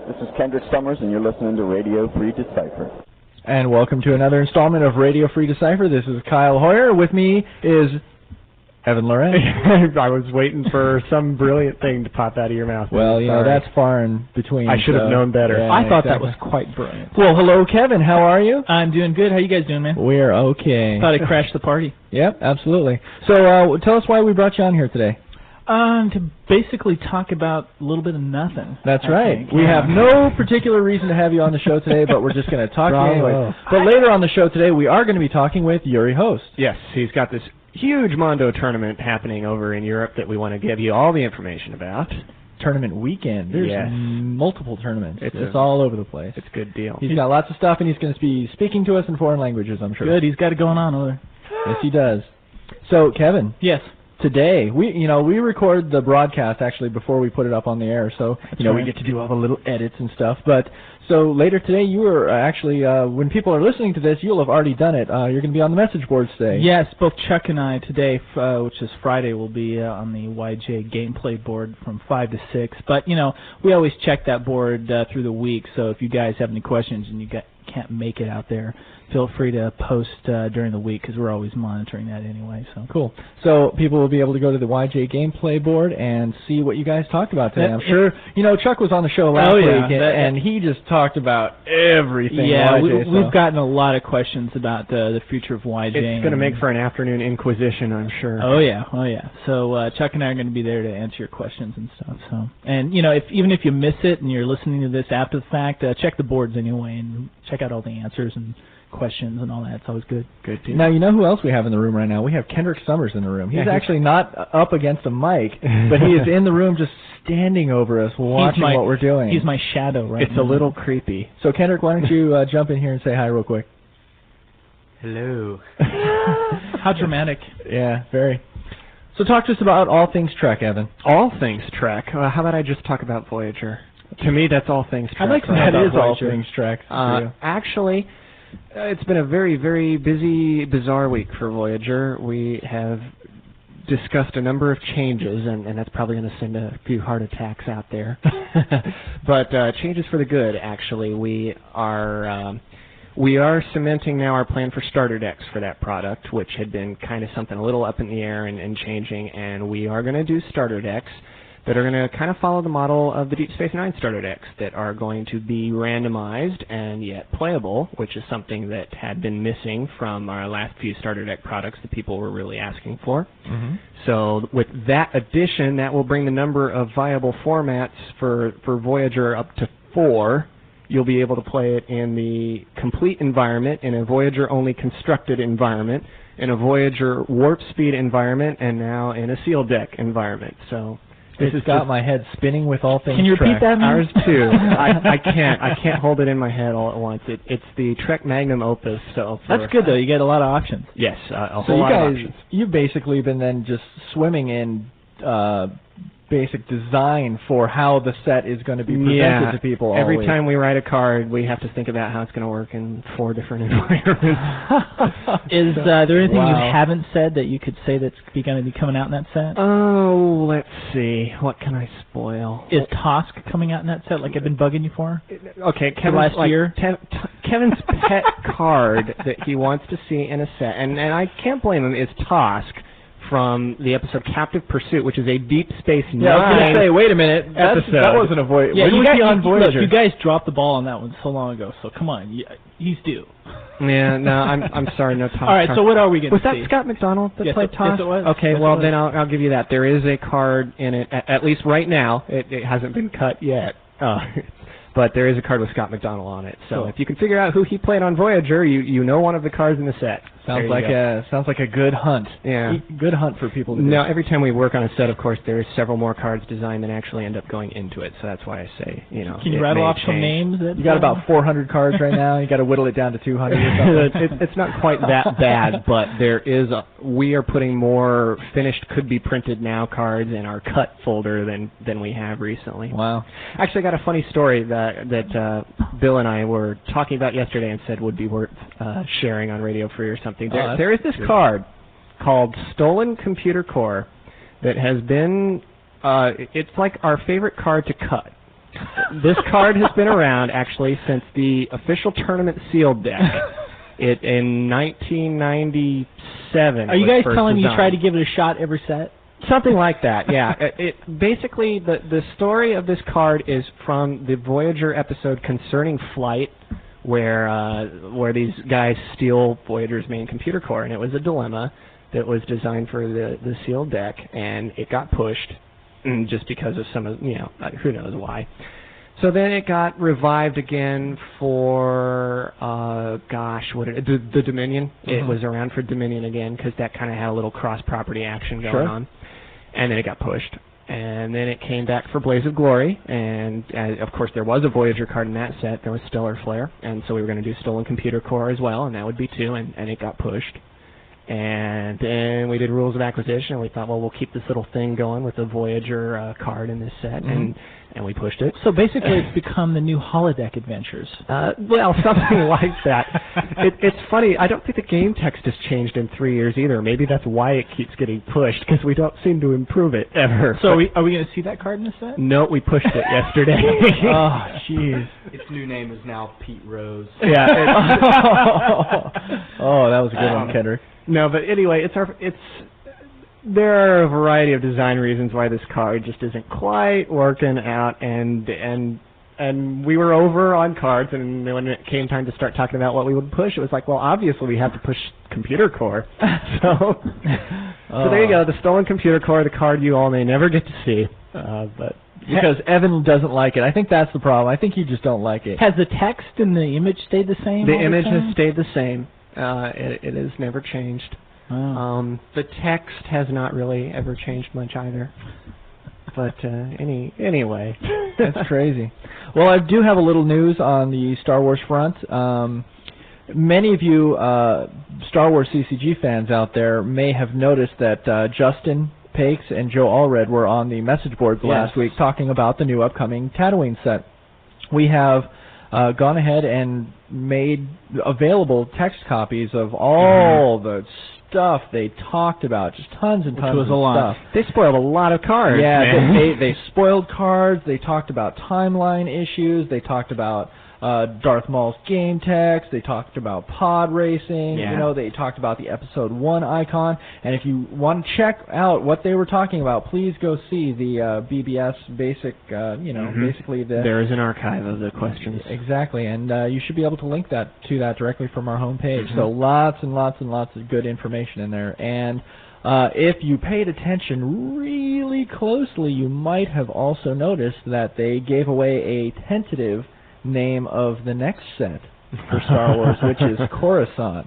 This is Kendrick Summers, and you're listening to Radio Free Decipher. And welcome to another installment of Radio Free Decipher. This is Kyle Hoyer. With me is Evan Loren. I was waiting for some brilliant thing to pop out of your mouth. Well, you know, that's far in between. I should have known better. Yeah, I thought exactly. that was quite brilliant. Well, hello, Kevin. How are you? I'm doing good. How you guys doing, man? We're okay. Thought I crashed the party. Yep, absolutely. So tell us why we brought you on here today. To basically talk about a little bit of nothing. That's I right. think. We have no particular reason to have you on the show today, but we're just going to talk to you anyway. Bravo. But later on the show today, we are going to be talking with Joeri Hoste. Yes, he's got this huge Mondo tournament happening over in Europe that we want to give you all the information about. Tournament weekend. There's Yes. multiple tournaments. It's It's all over the place. It's a good deal. He's got lots of stuff, and he's going to be speaking to us in foreign languages, I'm sure. Good. He's got it going on over there. Yes, he does. So, Kevin, Yes. today we record the broadcast actually before we put it up on the air, so we right. get to do all the little edits and stuff. But so later today, you are actually when people are listening to this, you'll have already done it. You're going to be on the message boards today. Yes, both Chuck and I today, which is Friday, will be on the YJ gameplay board from 5 to 6. But, we always check that board through the week, so if you guys have any questions and you can't make it out there, feel free to post during the week because we're always monitoring that anyway. So Cool. So people will be able to go to the YJ gameplay board and see what you guys talked about today. I'm sure, Chuck was on the show last week, and he just talked about everything. Yeah, YJ, we've gotten a lot of questions about the future of YJ. It's going to make for an afternoon inquisition, I'm sure. Oh yeah. So Chuck and I are going to be there to answer your questions and stuff. So, and even if you miss it and you're listening to this after the fact, check the boards anyway and check out all the answers and questions and all that. It's always good. Good. Now, you know who else we have in the room right now? We have Kendrick Summers in the room. He's actually not up against a mic, but he is in the room just standing over us watching what we're doing. He's my shadow right now. It's a little creepy. So, Kendrick, why don't you jump in here and say hi real quick? Hello. How dramatic. Yeah, very. So talk to us about all things Trek, Evan. All things Trek. How about I just talk about Voyager? To me, that's all things Trek. I'd like to know That about is all Voyager. things Trek. for you. Actually, it's been a very, very busy, bizarre week for Voyager. We have discussed a number of changes, and that's probably going to send a few heart attacks out there. But changes for the good, actually. We are cementing now our plan for starter decks for that product, which had been kind of something a little up in the air and changing, and we are going to do starter decks that are going to kind of follow the model of the Deep Space Nine starter decks that are going to be randomized and yet playable, which is something that had been missing from our last few starter deck products that people were really asking for. Mm-hmm. So with that addition, that will bring the number of viable formats for Voyager up to 4. You'll be able to play it in the complete environment, in a Voyager-only constructed environment, in a Voyager warp speed environment, and now in a sealed deck environment. So This has got my head spinning with all things Can you repeat Trek. that, man? Ours too. I can't hold it in my head all at once. It's the Trek Magnum Opus. So That's good though. You get a lot of options. Yes, a So whole you lot of guys, options. you've basically been then just swimming in basic design for how the set is going to be presented to people. all Every week. time we write a card, we have to think about how it's going to work in 4 different environments. Is there anything Wow. you haven't said that you could say that's going to be coming out in that set? Oh, let's see. What can I spoil? Is Tosk coming out in that set like I've been bugging you for? Okay, Kevin's last year? Kevin's pet card that he wants to see in a set, and I can't blame him, is Tosk from the episode Captive Pursuit, which is a Deep Space Nine. Yeah, I was going to say, wait a minute, episode. that wasn't a Voyager. Yeah, When you was guys, he on Voyager? Look, you guys dropped the ball on that one so long ago, so come on, he's due. Yeah, no, I'm sorry, no Tosk. All right, so what are we going to Was see? that Scott McDonald that Yes, played yes, Tosk? it was. Okay, Yes, well it was. then I'll give you that. There is a card in it, at least right now. It hasn't been cut yet. But there is a card with Scott McDonald on it. So Cool. if you can figure out who he played on Voyager, you know one of the cards in the set. Sounds like a good hunt. Yeah. Good hunt for people to do. Now, every time we work on a set, of course, there's several more cards designed that actually end up going into it. So that's why I say, Can you rattle off some names? You got about 400 cards right now. You got to whittle it down to 200 or something. It's not quite that bad, but we are putting more finished could be printed now cards in our cut folder than we have recently. Wow. Actually, I got a funny story that Bill and I were talking about yesterday and said would be worth sharing on Radio Free or something. There is this card called Stolen Computer Core that has been, it's like our favorite card to cut. This card has been around, actually, since the official tournament sealed deck. In 1997. Are you guys telling me you designed. try to give it a shot every set? Something like that, yeah. Basically, the story of this card is from the Voyager episode concerning flight, where these guys steal Voyager's main computer core, and it was a dilemma that was designed for the sealed deck, and it got pushed just because of some of, who knows why. So then it got revived again for, the Dominion. Mm-hmm. It was around for Dominion again because that kind of had a little cross-property action going on. And then it got pushed. And then it came back for Blaze of Glory. And, of course, there was a Voyager card in that set. There was Stellar Flare. And so we were going to do Stolen Computer Core as well, and that would be 2, and it got pushed. And then we did Rules of Acquisition, and we thought, well, we'll keep this little thing going with the Voyager card in this set, and we pushed it. So basically it's become the new holodeck adventures. Well, something like that. It's funny, I don't think the game text has changed in 3 years either. Maybe that's why it keeps getting pushed, because we don't seem to improve it ever. So are we going to see that card in the set? No, we pushed it yesterday. Oh, jeez. Its new name is now Pete Rose. Yeah. Oh, that was a good one, Kendrick. No, but anyway, there are a variety of design reasons why this card just isn't quite working out, and we were over on cards, and when it came time to start talking about what we would push, it was like, well, obviously we have to push Computer Core. So there you go, the Stolen Computer Core, the card you all may never get to see, but because Evan doesn't like it. I think that's the problem. I think you just don't like it. Has the text and the image stayed the same? The image has stayed the same. It has never changed. Wow. The text has not really ever changed much either. But anyway. That's crazy. Well, I do have a little news on the Star Wars front. Many of you Star Wars CCG fans out there may have noticed that Justin Pakes and Joe Allred were on the message boards last week talking about the new upcoming Tatooine set. We have gone ahead and made available text copies of all the stuff they talked about, just tons and tons of stuff. They spoiled a lot of cards. Yeah, they spoiled cards. They talked about timeline issues. They talked about Darth Maul's game text. They talked about pod racing. Yeah. They talked about the Episode 1 icon. And if you want to check out what they were talking about, please go see the BBS basic, basically the... There is an archive of the questions. Exactly, and you should be able to link that to that directly from our homepage. So lots and lots and lots of good information in there. And if you paid attention really closely, you might have also noticed that they gave away a tentative name of the next set for Star Wars, which is Coruscant.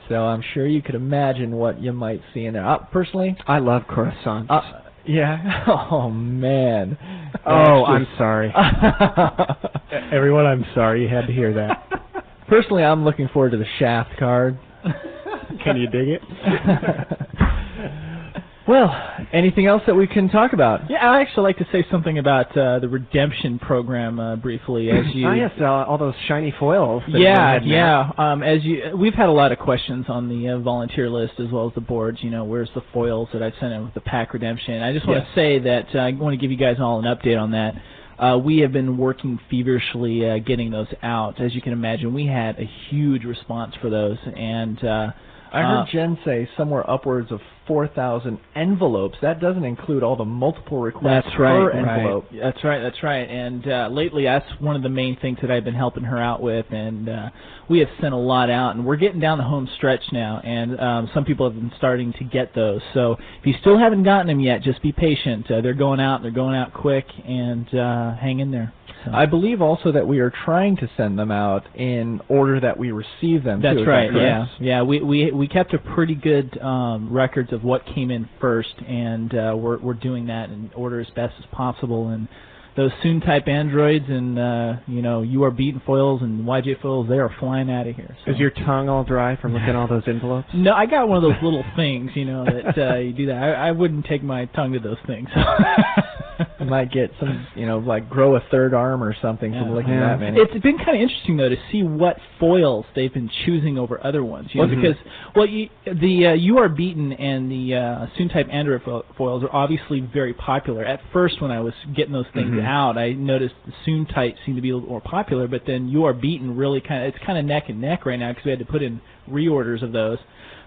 So I'm sure you could imagine what you might see in there. Personally, I love Coruscant. Yeah. Oh, man. I'm sorry. Everyone, I'm sorry you had to hear that. Personally, I'm looking forward to the Shaft card. Can you dig it? Well, anything else that we can talk about? Yeah, I'd actually like to say something about the redemption program briefly. As you, yes, all those shiny foils. We've had a lot of questions on the volunteer list as well as the boards. Where's the foils that I've sent in with the pack redemption? I just want to say that I want to give you guys all an update on that. We have been working feverishly getting those out. As you can imagine, we had a huge response for those, and I heard Jen say somewhere upwards of 4,000 envelopes. That doesn't include all the multiple requests per envelope. Right. That's right. And lately, that's one of the main things that I've been helping her out with. And we have sent a lot out, and we're getting down the home stretch now. And some people have been starting to get those. So if you still haven't gotten them yet, just be patient. They're going out. They're going out quick, and hang in there. So. I believe also that we are trying to send them out in order that we receive them. That's right. That yeah. We kept a pretty good records of what came in first, and we're doing that in order as best as possible. And those soon type androids and you are beaten foils and YJ foils, they are flying out of here. So. Is your tongue all dry from looking at all those envelopes? No, I got one of those little things, that you do that. I wouldn't take my tongue to those things. might get some, like grow a third arm or something from licking that many. It's been kind of interesting, though, to see what foils they've been choosing over other ones. Because, the You Are Beaten and the Soon-type Android foils are obviously very popular. At first, when I was getting those things out, I noticed the Soon-type seemed to be a little more popular, but then You Are Beaten really it's kind of neck and neck right now because we had to put in reorders of those.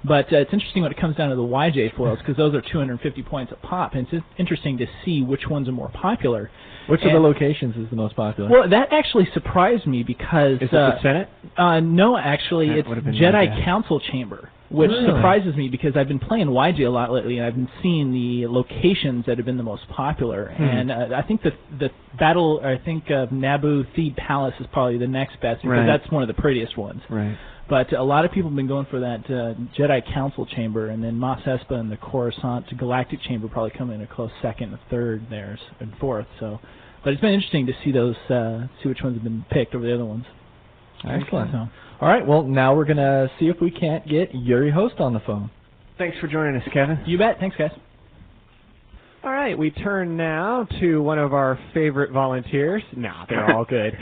But it's interesting when it comes down to the YJ foils because those are 250 points a pop, and it's interesting to see which ones are more popular. Which of the locations is the most popular? Well, that actually surprised me because... Is it the Senate? No, actually, it's Jedi Council Chamber, which surprises me because I've been playing YJ a lot lately, and I've been seeing the locations that have been the most popular. And I think the battle, of Naboo Theed Palace is probably the next best because that's one of the prettiest ones. Right. But a lot of people have been going for that Jedi Council Chamber, and then Mos Espa and the Coruscant Galactic Chamber probably come in a close second and third there, and fourth. So, but it's been interesting to see those, see which ones have been picked over the other ones. Excellent. So, all right, well, now we're going to see if we can't get Joeri Hoste on the phone. Thanks for joining us, Kevin. You bet. Thanks, guys. All right, we turn now to one of our favorite volunteers. No, they're all good.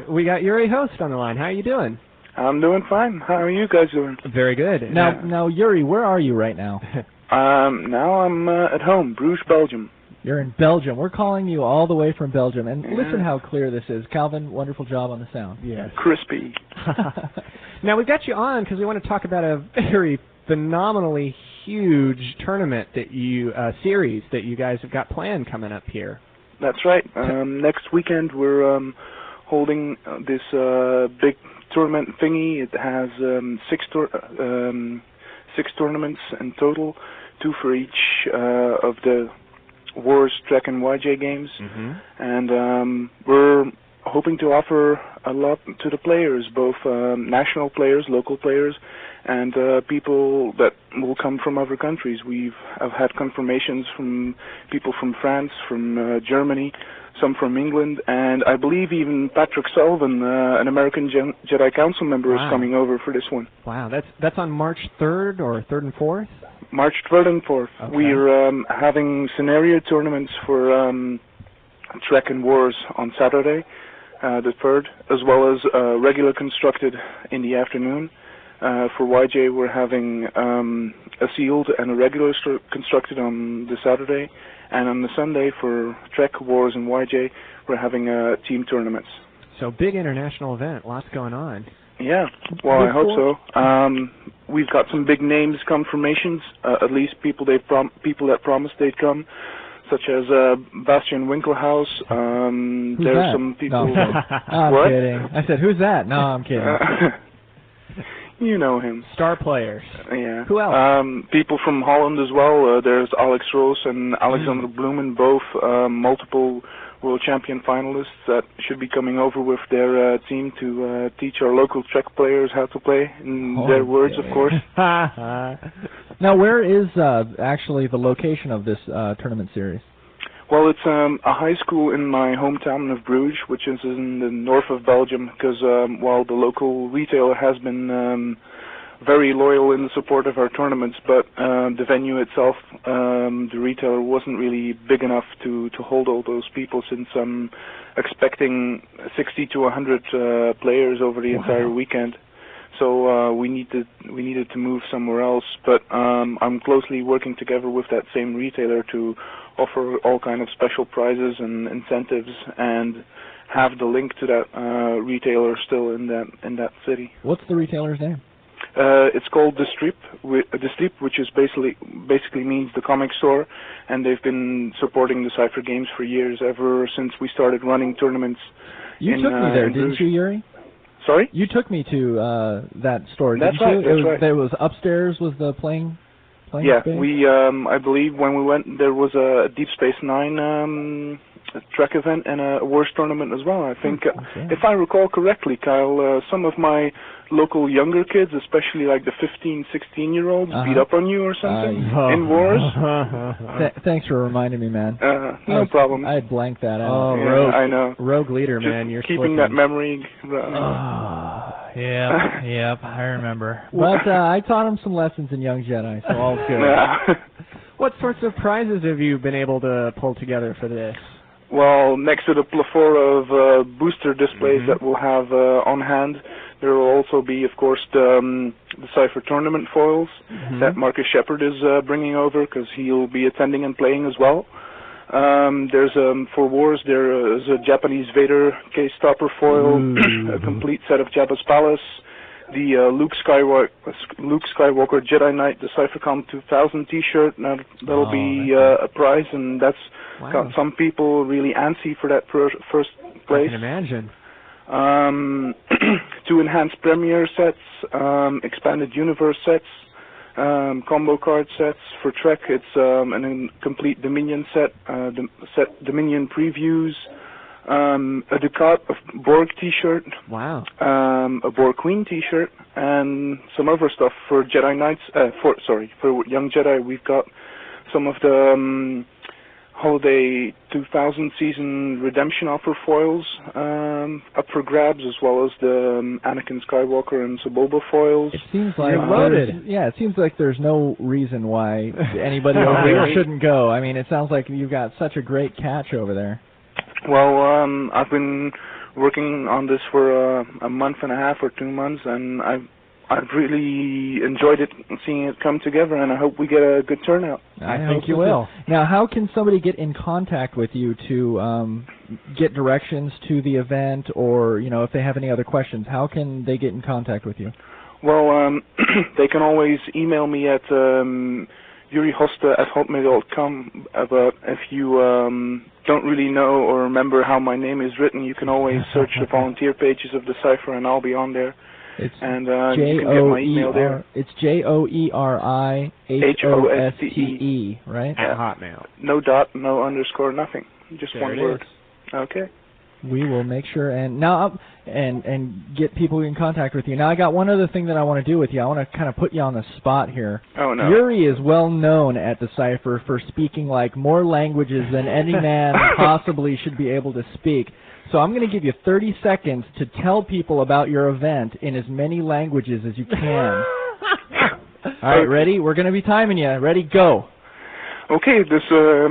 We got Joeri Hoste on the line. How are you doing? I'm doing fine. How are you guys doing? Very good. Now, Joeri, where are you right now? Now I'm at home, Brugges, Belgium. You're in Belgium. We're calling you all the way from Belgium. And listen how clear this is. Calvin, wonderful job on the sound. Yes. Crispy. Now, we've got you on because we want to talk about a very phenomenally huge tournament series that you guys have got planned coming up here. That's right. Next weekend we're holding this big tournament thingy. It has 6 tournaments in total, 2 for each of the Wars, Trek, and YJ games. And we're hoping to offer a lot to the players, both national players, local players, and people that will come from other countries. I've had confirmations from people from France, from Germany, some from England, and I believe even Patrick Sullivan, an American Jedi Council member, is coming over for this one. Wow, that's on March 3rd or 3rd and 4th? March 3rd and 4th. Okay. We're having scenario tournaments for Trek and Wars on Saturday, the 3rd, as well as regular constructed in the afternoon. For YJ, we're having a sealed and a regular constructed on the Saturday, and on the Sunday for Trek, Wars, and YJ, we're having team tournaments. So big international event, lots going on. Yeah, well, I hope so. We've got some big names confirmations, at least people that promised they'd come, such as Bastian Winkelhaus. There's some people... No, I'm kidding. I said, who's that? No, I'm kidding. You know him. Star players. Yeah. Who else? People from Holland as well. There's Alex Roos and Alexander Blumen, both multiple world champion finalists that should be coming over with their team to teach our local Trek players how to play, in their words, of course. Now, where is actually the location of this tournament series? Well, it's a high school in my hometown of Brugges, which is in the north of Belgium, because while the local retailer has been very loyal in the support of our tournaments, but the venue itself, the retailer wasn't really big enough to hold all those people, since I'm expecting 60 to 100 players over the entire weekend. So we needed to move somewhere else, but I'm closely working together with that same retailer to offer all kind of special prizes and incentives, and have the link to that retailer still in that city. What's the retailer's name? It's called Decipher, which is basically means the comic store, and they've been supporting Decipher games for years, ever since we started running tournaments. You took me there, didn't you, Joeri? Sorry? You took me to that store, didn't you? That's right. There was upstairs was the playing yeah, space? we I believe when we went there was a Deep Space Nine Trek event and a Wars tournament as well. I think, if I recall correctly, Kyle, some of my local younger kids, especially like the 15, 16-year-olds, beat up on you or something in Wars. Thanks for reminding me, man. No problem. I had blanked that out. Oh, yeah, rogue, I know. Rogue leader, just man. You're keeping that memory. Yep, I remember. But I taught him some lessons in Young Jedi, so all's good. What sorts of prizes have you been able to pull together for this? Well, next to the plethora of booster displays that we'll have on hand, there will also be, of course, the Decipher tournament foils that Marcus Shepard is bringing over, because he'll be attending and playing as well. There's for Wars, there is a Japanese Vader case topper foil, a complete set of Jabba's Palace, the Luke Skywalker Jedi Knight DecipherCon 2000 T-shirt. Now that'll be a prize, and that's got some people really antsy for that first place. I can imagine. 2 enhanced Premiere sets, expanded universe sets, combo card sets. For Trek, it's a complete Dominion set, Dominion previews, a Ducat of Borg T-shirt, a Borg Queen T-shirt, and some other stuff for Jedi Knights. For Young Jedi, we've got some of the Holiday 2000 season redemption offer foils up for grabs, as well as the Anakin Skywalker and Sebulba foils. It seems like it seems like there's no reason why anybody over there shouldn't go. I mean, it sounds like you've got such a great catch over there. Well, I've been working on this for a month and a half or 2 months, and I've really enjoyed it, seeing it come together, and I hope we get a good turnout. I think you will. Now, how can somebody get in contact with you to get directions to the event, or if they have any other questions? How can they get in contact with you? Well, they can always email me at JoeriHoste@hotmail.com. But if you don't really know or remember how my name is written, you can always search the volunteer pages of Decipher, and I'll be on there. It's and you can get my email there. It's JoeriHoste, right? At Hotmail. No dot, no underscore, nothing. Just one word. Okay. We will make sure and get people in contact with you. Now, I got one other thing that I want to do with you. I want to kind of put you on the spot here. Oh, no. Joeri is well known at Decipher for speaking like more languages than any man possibly should be able to speak. So I'm going to give you 30 seconds to tell people about your event in as many languages as you can. All right, ready? We're going to be timing you. Ready? Go. Oké, dus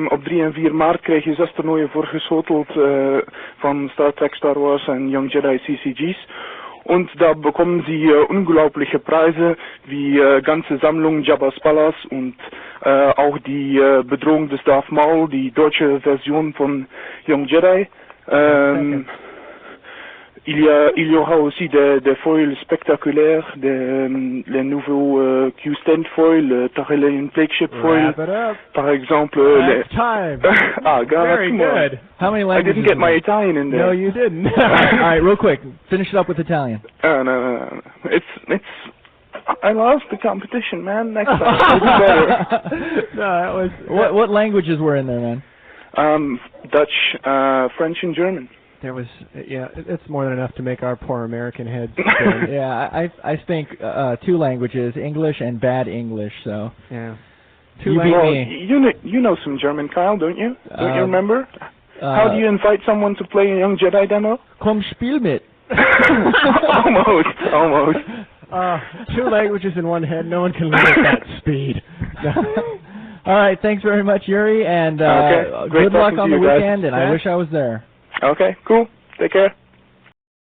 op 3 en 4 maart krijg je 6 toernooien voorgeschoteld van Star Trek, Star Wars en Young Jedi CCGs. Und da bekommen Sie unglaubliche Preise wie ganze Sammlung Jabba's Palace und auch die Bedrohung des Darth Maul, die deutsche Version von Young Jedi. Il y aura aussi des foils spectaculaires, les nouveaux Q-Stand foils, le Tarelian Flagship foil. Par exemple, time. God, very good. How many languages? I didn't get my Italian in there. No, you didn't. All right, real quick, finish it up with Italian. No. It's. I lost the competition, man. Next time, I'll do better. No, that was. What languages were in there, man? Dutch, French, and German. There was, it's more than enough to make our poor American heads spin. Yeah, I think 2 languages, English and bad English, so. Yeah. You beat me. You know some German, Kyle, don't you? Don't you remember? How do you invite someone to play a Young Jedi demo? Komm, spiel mit. Almost. 2 languages in one head, no one can live at that speed. All right, thanks very much, Joeri, and good luck on the weekend, guys. and I wish I was there. Okay, cool. Take care.